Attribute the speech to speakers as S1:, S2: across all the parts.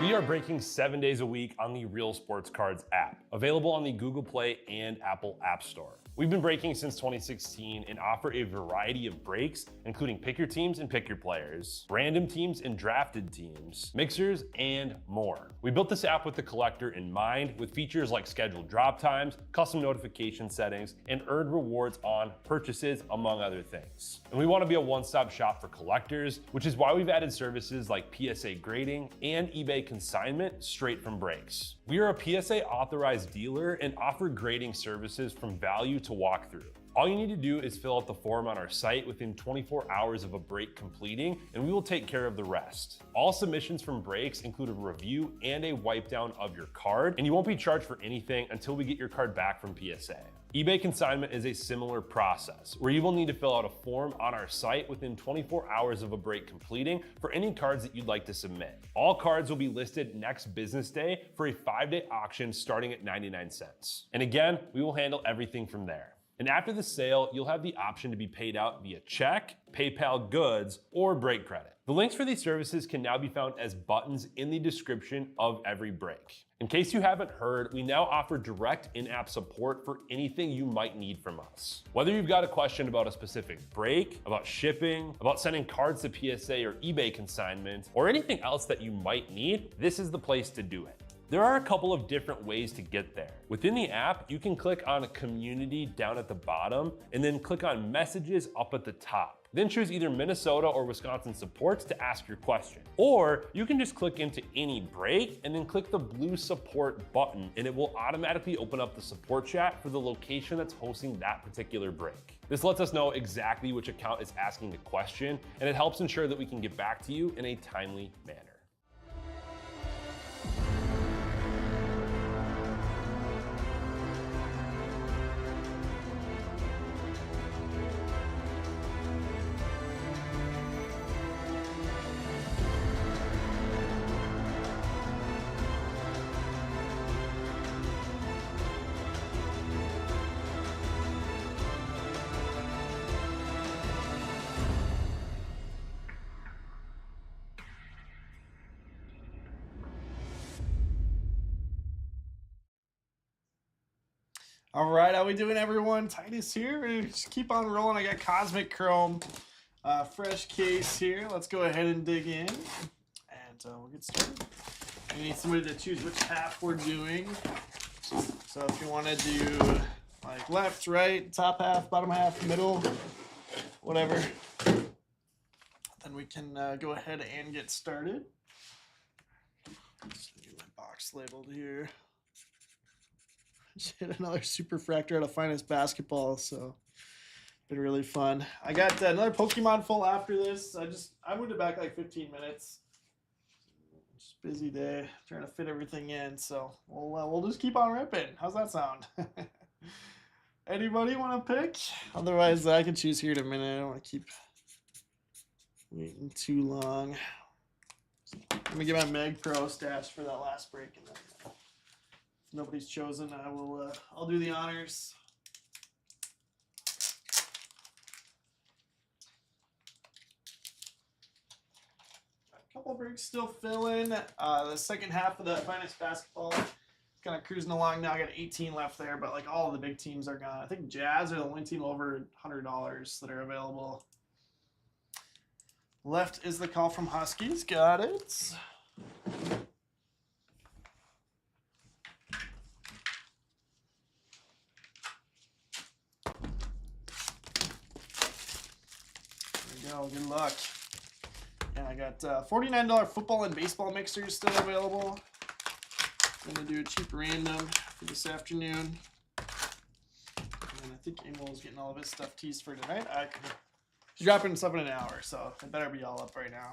S1: We are breaking 7 days a week on the Real Sports Cards app, available on the Google Play and Apple App Store. We've been breaking since 2016 and offer a variety of breaks, including pick your teams and pick your players, random teams and drafted teams, mixers, and more. We built this app with the collector in mind, with features like scheduled drop times, custom notification settings, and earned rewards on purchases, among other things. And we want to be a one-stop shop for collectors, which is why we've added services like PSA grading and eBay consignment straight from breaks. We are a PSA authorized dealer and offer grading services from value to walkthrough. All you need to do is fill out the form on our site within 24 hours of a break completing, and we will take care of the rest. All submissions from breaks include a review and a wipe down of your card, and you won't be charged for anything until we get your card back from PSA. eBay consignment is a similar process, where you will need to fill out a form on our site within 24 hours of a break completing for any cards that you'd like to submit. All cards will be listed next business day for a 5-day auction starting at 99 cents. And again, we will handle everything from there. And after the sale, you'll have the option to be paid out via check, PayPal goods, or break credit. The links for these services can now be found as buttons in the description of every break. In case you haven't heard, we now offer direct in-app support for anything you might need from us. Whether you've got a question about a specific break, about shipping, about sending cards to PSA or eBay consignment, or anything else that you might need, this is the place to do it. There are a couple of different ways to get there. Within the app, you can click on Community down at the bottom and then click on Messages up at the top. Then choose either Minnesota or Wisconsin supports to ask your question. Or you can just click into any break and then click the blue support button, and it will automatically open up the support chat for the location that's hosting that particular break. This lets us know exactly which account is asking the question, and it helps ensure that we can get back to you in a timely manner.
S2: All right, how we doing, everyone? Titus here. We're gonna just keep on rolling. I got Cosmic Chrome, fresh case here. Let's go ahead and dig in, and we'll get started. We need somebody to choose which half we're doing. So if you want to do like left, right, top half, bottom half, middle, whatever, then we can go ahead and get started. Just get my box labeled here. Just hit another Super Fractor out of Finest Basketball, so been really fun. I got another Pokemon full after this. I moved it back like 15 minutes. Just busy day trying to fit everything in, so we'll just keep on ripping. How's that sound? Anybody want to pick? Otherwise, I can choose here in a minute. I don't want to keep waiting too long. Let me get my Meg Pro stash for that last break, and then nobody's chosen, I'll do the honors. A couple breaks still filling. The second half of the Finest Basketball is kind of cruising along now. I got 18 left there, but like all of the big teams are gone. I think Jazz are the only team over $100 that are available. Left is the call from Huskies. Got it. Good luck. And I got $49 football and baseball mixers still available. I'm going to do a cheap random for this afternoon. And I think Emil's getting all of his stuff teased for tonight. He's dropping stuff in an hour, so it better be all up right now.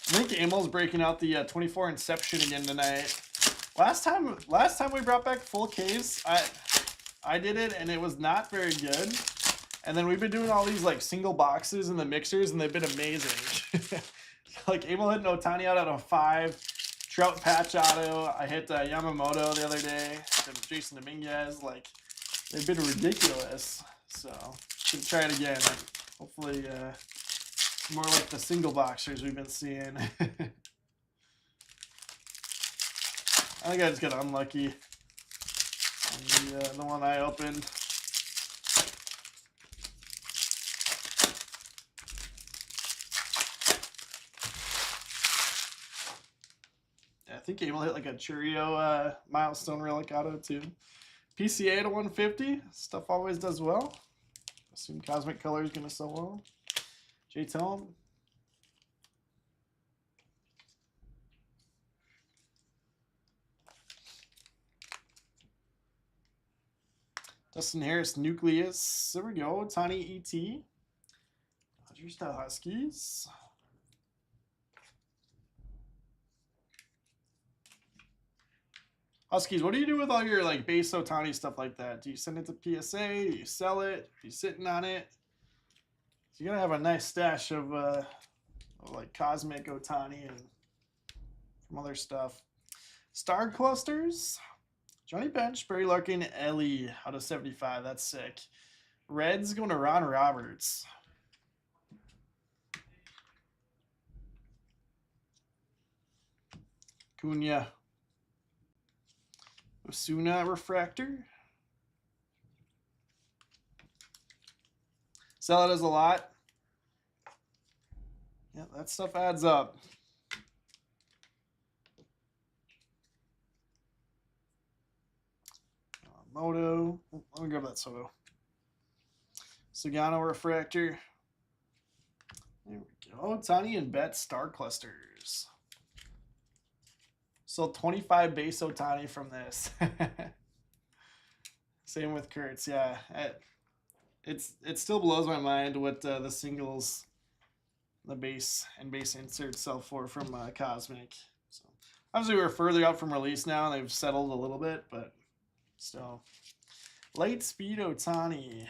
S2: I think Emil's breaking out the 24 Inception again tonight. Last time we brought back full case, I did it and it was not very good. And then we've been doing all these like single boxes in the mixers and they've been amazing. Like Emil hitting Otani out at a 5, Trout patch auto. I hit Yamamoto the other day. Jason Dominguez. Like, they've been ridiculous. So, gonna try it again. Hopefully, more like the single boxers we've been seeing. I think I just got unlucky on the one I opened. I think able to hit like a Churio milestone relic auto too. PCA to 150. Stuff always does well. Assume Cosmic Color is going to sell well. J-Tone. Dustin Harris, Nucleus. There we go. Tiny ET. Dodgers to Huskies. Huskies, what do you do with all your like base Otani stuff like that? Do you send it to PSA? Do you sell it? Are you sitting on it? So you're gonna have a nice stash of like Cosmic Otani and some other stuff. Star Clusters. Johnny Bench, Barry Larkin, Ellie out of 75. That's sick. Reds going to Ron Roberts. Cunha. Osuna Refractor. Sell it as a lot. Yeah, that stuff adds up. Moto. Let me grab that Soto. Sagano Refractor. There we go. Otani and Bet Star Clusters. So 25 base Otani from this. Same with Kurtz. Yeah, it still blows my mind what the singles, the base and base inserts sell for from Cosmic. So obviously we're further out from release now, and they've settled a little bit, but still. Light Speed Otani.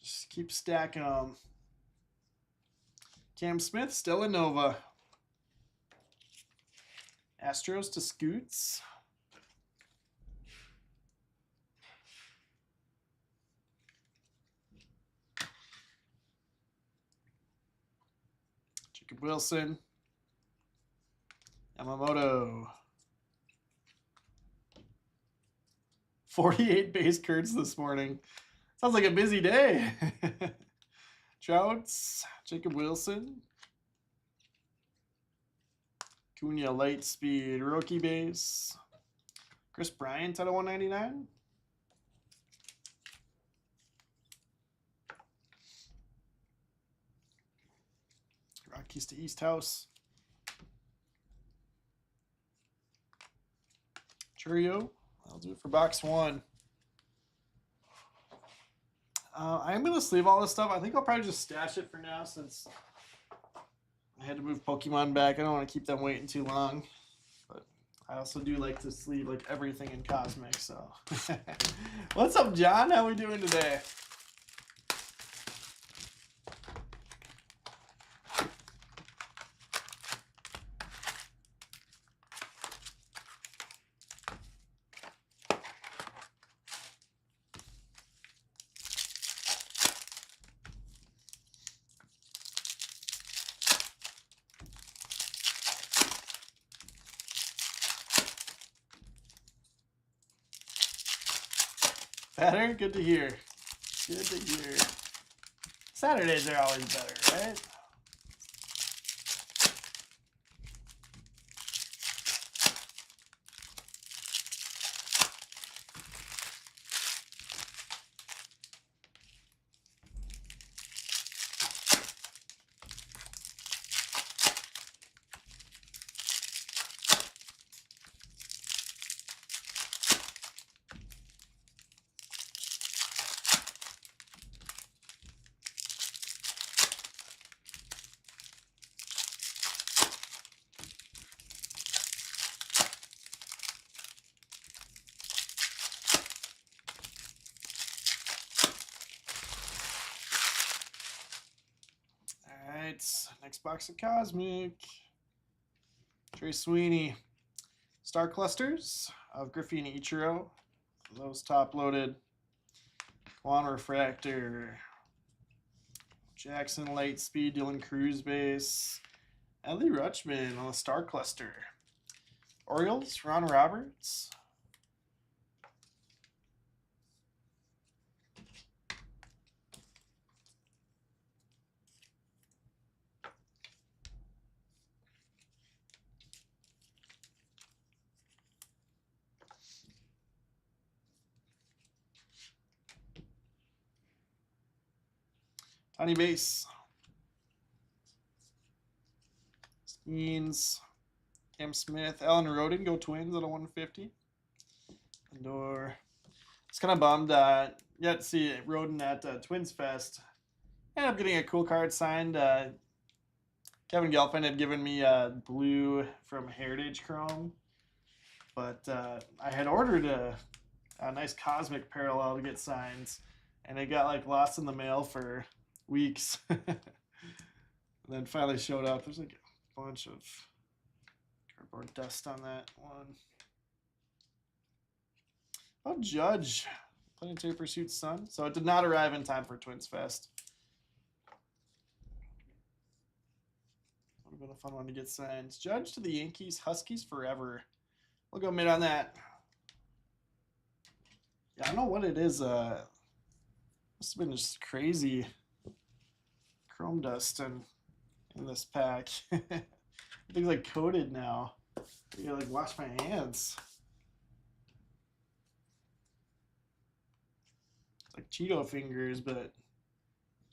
S2: Just keep stacking them. Cam Smith, still a Nova. Astros to Scoots. Jacob Wilson. Yamamoto. 48 base Kurtz this morning. Sounds like a busy day. Trouts, Jacob Wilson. Cunha Light Speed, rookie base. Chris Bryant out of 199. Rockies to East House. Churio. I'll do it for box one. I am going to sleeve all this stuff. I think I'll probably just stash it for now since I had to move Pokemon back. I don't want to keep them waiting too long. But I also do like to sleeve like everything in Cosmic. So, what's up, John? How we doing today? Better? Good to hear. Good to hear. Saturdays are always better, right? Next box of Cosmic. Trey Sweeney. Star Clusters of Griffey and Ichiro. Those top loaded. Juan Refractor. Jackson Lightspeed, Dylan Cruz base. Ellie Rutschman on the Star Cluster. Orioles, Ron Roberts. Tiny base. Skeens. Cam Smith. Alan Roden, go Twins at a 150. Lindor. It's kind of bummed. Yet to see Roden at Twins Fest. Ended up getting a cool card signed. Kevin Gelfand had given me blue from Heritage Chrome. But I had ordered a nice Cosmic Parallel to get signed. And it got like lost in the mail for weeks. And then finally showed up. There's like a bunch of cardboard dust on that one. Oh, Judge. Planetary Pursuit Sun. So it did not arrive in time for Twins Fest. Would have been a fun one to get signed. Judge to the Yankees. Huskies forever. We'll go mid on that. Yeah, I don't know what it is. Must have been just crazy chrome dust in this pack. Everything's like coated now. I gotta like wash my hands. It's like Cheeto fingers, but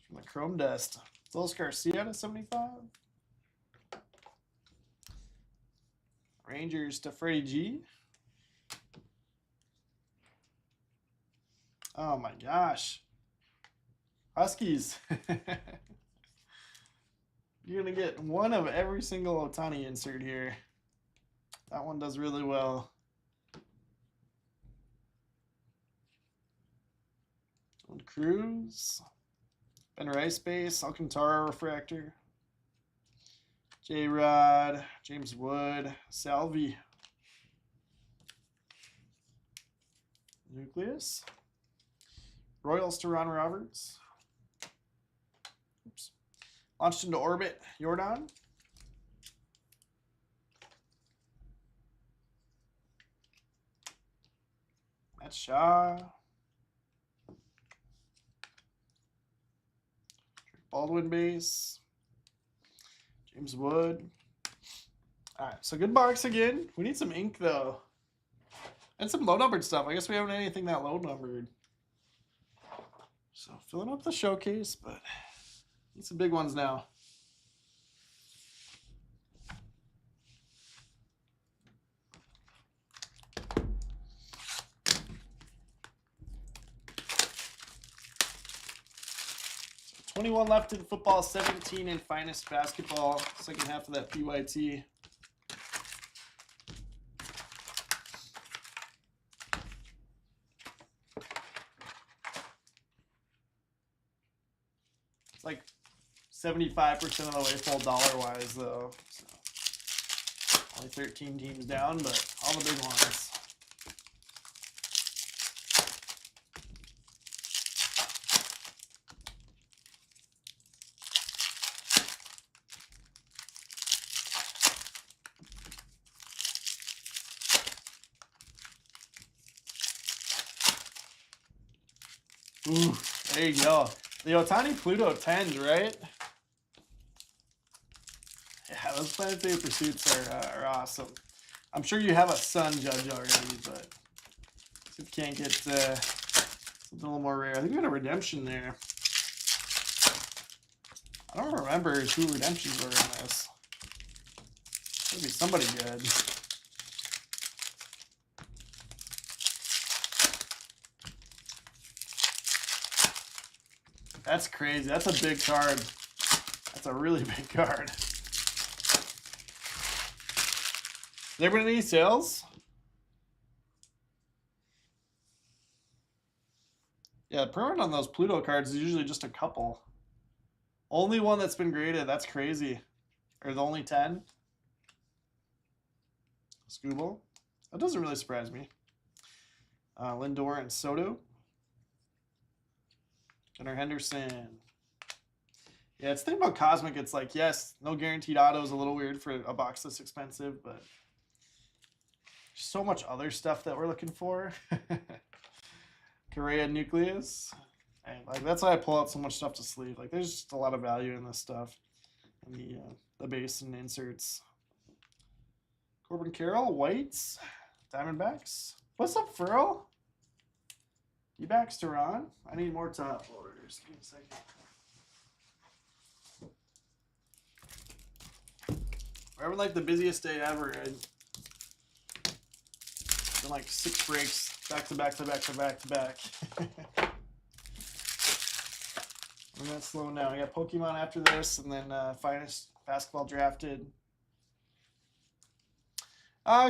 S2: from the chrome dust. Los Garcia to 75. Rangers to Freddie G. Oh my gosh. Huskies. You're going to get one of every single Ohtani insert here. That one does really well. Cruz. Ben Rice base. Alcantara refractor. J-Rod. James Wood. Salvi. Nucleus. Royals to Ron Roberts. Oops. Launched into orbit. Jordan. Matt Shaw. Baldwin base. James Wood. All right, so good box again. We need some ink though, and some low numbered stuff. I guess we haven't anything that low numbered. So filling up the showcase, but need some big ones now. So 21 left in football, 17 in finest basketball. Second half of that PYT. Like 75% of the way full dollar-wise, though. So only 13 teams down, but all the big ones. Ooh, there you go. The Ohtani Pluto 10s, right? Yeah, those planetary pursuits are awesome. I'm sure you have a Sun Judge already, but if you can't get something a little more rare. I think we got a redemption there. I don't remember who redemptions were in this. Maybe somebody good. That's crazy. That's a big card. That's a really big card. There been any sales? Yeah, print on those Pluto cards is usually just a couple. Only one that's been graded. That's crazy. Or the only 10. Scooble. That doesn't really surprise me. Lindor and Soto. Gunnar Henderson. Yeah, it's the thing about Cosmic. It's like, yes, no guaranteed auto is a little weird for a box that's expensive, but so much other stuff that we're looking for. Correa Nucleus. And like that's why I pull out so much stuff to sleeve. Like there's just a lot of value in this stuff. And the base and inserts. Corbin Carroll, Whites, Diamondbacks. What's up, Furl? D-backs to Ron. I need more top loaders. Give me a second. We're having like the busiest day ever. I've done like 6 breaks back to back to back to back to back. I'm gonna slow down. I got Pokemon after this, and then Finest Basketball drafted.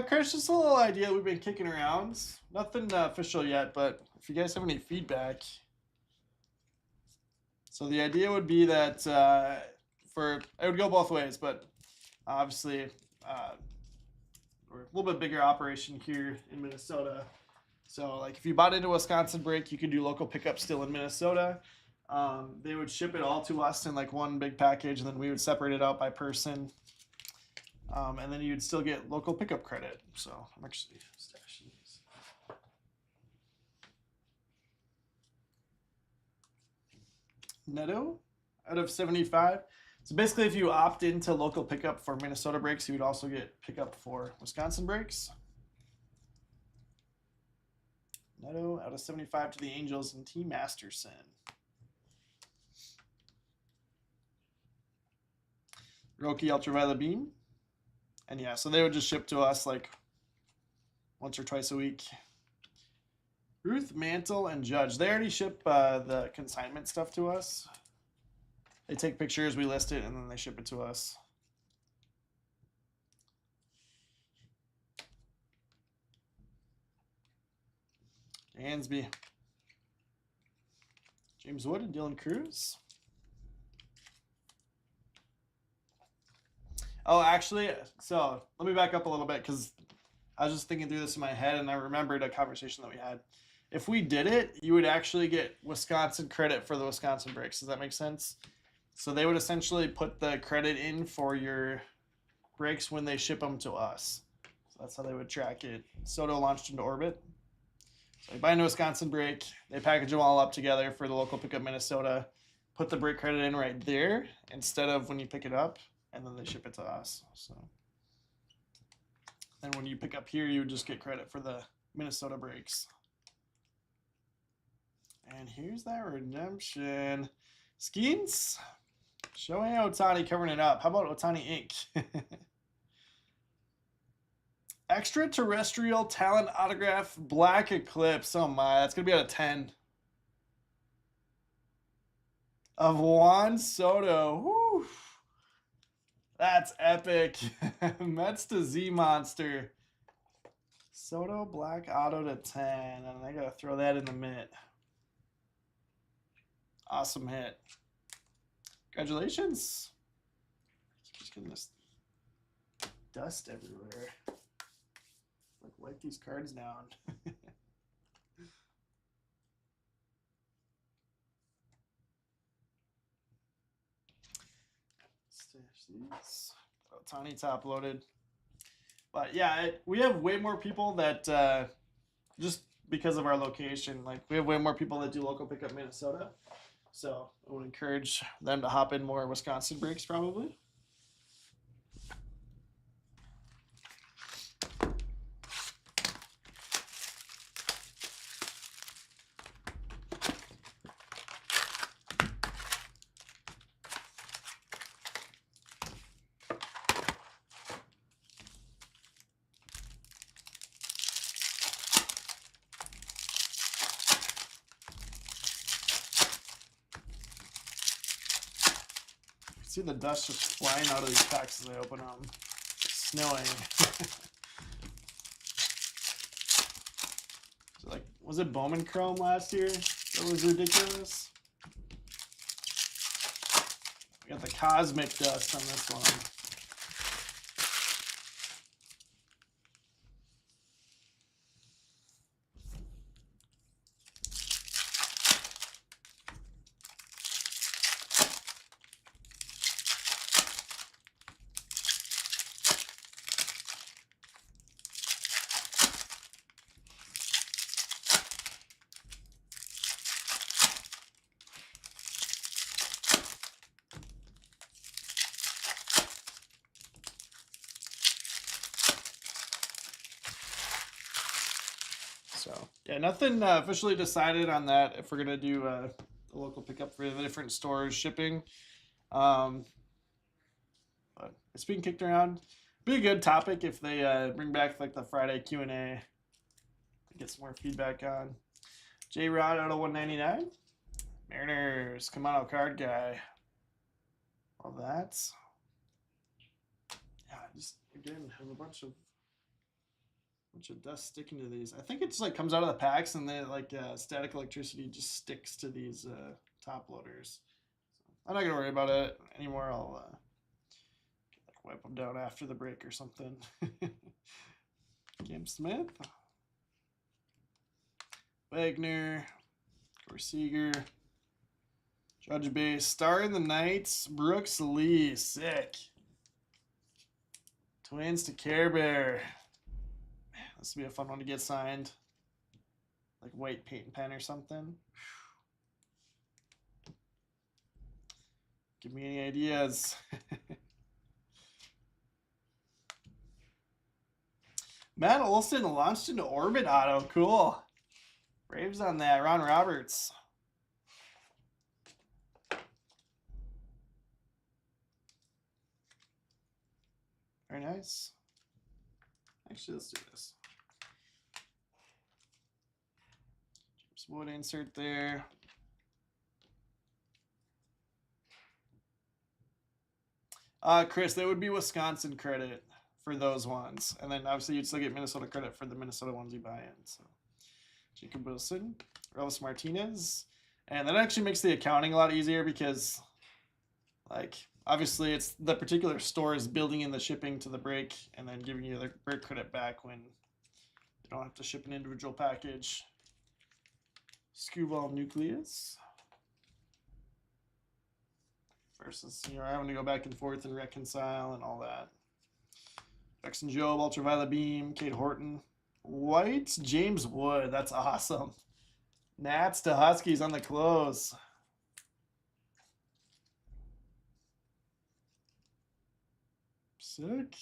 S2: Chris, just a little idea we've been kicking around. Nothing official yet, but if you guys have any feedback. So the idea would be that it would go both ways, but obviously we're a little bit bigger operation here in Minnesota. So like if you bought into Wisconsin Break, you could do local pickup still in Minnesota. They would ship it all to us in like one big package, and then we would separate it out by person. And then you'd still get local pickup credit. So I'm actually stashing these. Neto out of 75. So basically, if you opt into local pickup for Minnesota breaks, you would also get pickup for Wisconsin breaks. Neto out of 75 to the Angels and T. Masterson. Roki Ultraviolet Beam. And yeah, so they would just ship to us like once or twice a week. Ruth, Mantle, and Judge. They already ship the consignment stuff to us. They take pictures, we list it, and then they ship it to us. Hansby. James Wood and Dylan Cruz. Oh, actually, so let me back up a little bit because I was just thinking through this in my head and I remembered a conversation that we had. If we did it, you would actually get Wisconsin credit for the Wisconsin breaks. Does that make sense? So they would essentially put the credit in for your breaks when they ship them to us. So that's how they would track it. Soto launched into orbit. So you buy into Wisconsin break, they package them all up together for the local pickup Minnesota, put the break credit in right there instead of when you pick it up. And then they ship it to us. So then when you pick up here, you would just get credit for the Minnesota breaks. And here's that redemption. Skeens. Shohei Ohtani covering it up. How about Ohtani Inc.? Extraterrestrial Talent Autograph Black Eclipse. Oh my, that's going to be out of 10. Of Juan Soto. Woo. That's epic. Mets to Z Monster. Soto Black Auto to 10. And I got to throw that in the mitt. Awesome hit. Congratulations. Just getting this dust everywhere. Like, wipe these cards down. These tiny top loaded, but yeah, we have way more people that just because of our location, like we have way more people that do local pickup Minnesota, so I would encourage them to hop in more Wisconsin breaks probably. See the dust just flying out of these packs as I open them. It's snowing. So like, was it Bowman Chrome last year? That was ridiculous. the Cosmic Dust on this one. So yeah, nothing officially decided on that if we're gonna do a local pickup for the different stores shipping. But it's being kicked around. Be a good topic if they bring back like the Friday Q&A. Get some more feedback on. J Rod out of 199. Mariners, come on out card guy. All that. Yeah, just again have a bunch of dust sticking to these. I think it just like comes out of the packs and then like static electricity just sticks to these top loaders. So I'm not gonna worry about it anymore. I'll like wipe them down after the break or something. Cam Smith, Wagner, Corseager, Judge Base, Star in the Nights, Brooks Lee, sick. Twins to Care Bear. This would be a fun one to get signed. Like white paint and pen or something. Give me any ideas. Matt Olson launched into orbit auto. Cool. Braves on that. Ron Roberts. Very nice. Actually, let's do this. James Wood insert there. Chris, that would be Wisconsin credit for those ones. And then obviously you'd still get Minnesota credit for the Minnesota ones you buy in. So Jacob Wilson, Elvis Martinez. And that actually makes the accounting a lot easier because like obviously it's the particular store is building in the shipping to the break and then giving you the break credit back when you don't have to ship an individual package. Screwball Nucleus. Versus, you know, having to go back and forth and reconcile and all that. Jackson Jobe, Ultraviolet Beam, Kate Horton. White, James Wood. That's awesome. Nats to Huskies on the close. Sick.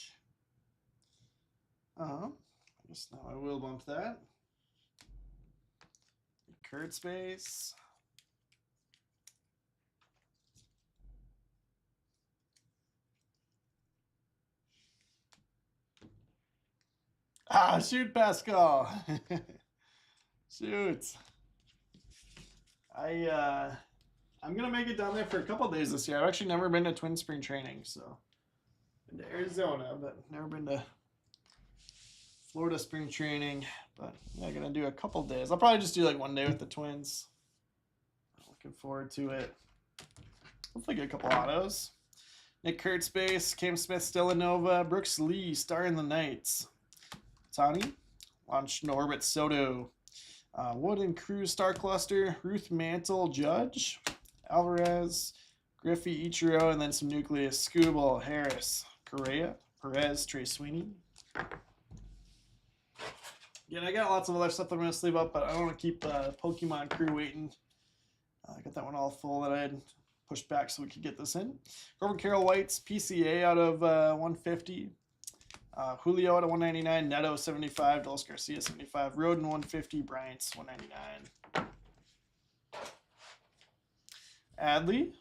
S2: I guess now I will bump that. Kurt Space. Ah, shoot, Pascal. Shoot. I'm gonna make it down there for a couple days this year. I've actually never been to Twin Spring Training, so been to Arizona, but never been to Florida Spring Training. But yeah, gonna do a couple days. I'll probably just do like one day with the Twins. Looking forward to it. Hopefully get a couple autos. Nick Kurtzbase, Cam Smith, Stellanova, Brooks Lee, Star in the Nights. Tani, launched into orbit Soto. Wood and Cruz Star Cluster, Ruth Mantle, Judge, Alvarez, Griffey, Ichiro, and then some Nucleus, Scooble, Harris, Correa, Perez, Trey Sweeney. Again, I got lots of other stuff that I'm going to sleeve up, but I don't want to keep Pokemon Crew waiting. I got that one all full that I had pushed back so we could get this in. Corbin Carroll White's PCA out of 150. Julio at 199, Neto 75, Dulce Garcia 75, Roden 150, Bryant's 199. Adley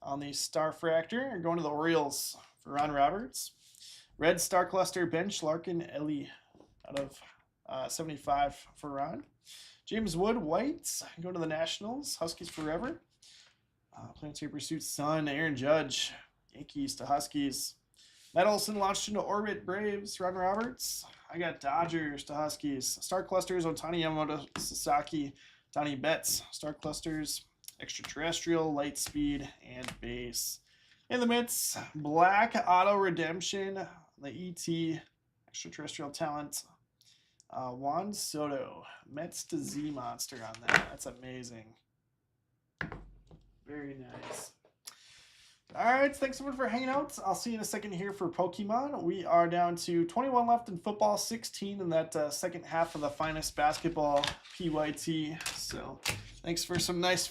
S2: on the Star Fractor, going to the Orioles for Ron Roberts. Red Star Cluster bench, Larkin Ellie out of 75 for Ron. James Wood, White, going to the Nationals, Huskies forever. Planetary Pursuit, Sun, Aaron Judge, Yankees to Huskies. Matt Olson launched into orbit, Braves, Ron Roberts. I got Dodgers to Huskies. Star Clusters, Otani Yamamoto, Sasaki, Donnie Betts. Star Clusters, Extraterrestrial, Light Speed, and Base. In the Mets, Black Auto Redemption, the ET extraterrestrial talent, Juan Soto. Mets to Z Monster on that. That's amazing. Very nice. All right, thanks everyone for hanging out. I'll see you in a second here for Pokemon. We are down to 21 left in football, 16 in that second half of the finest basketball PYT. So thanks for some nice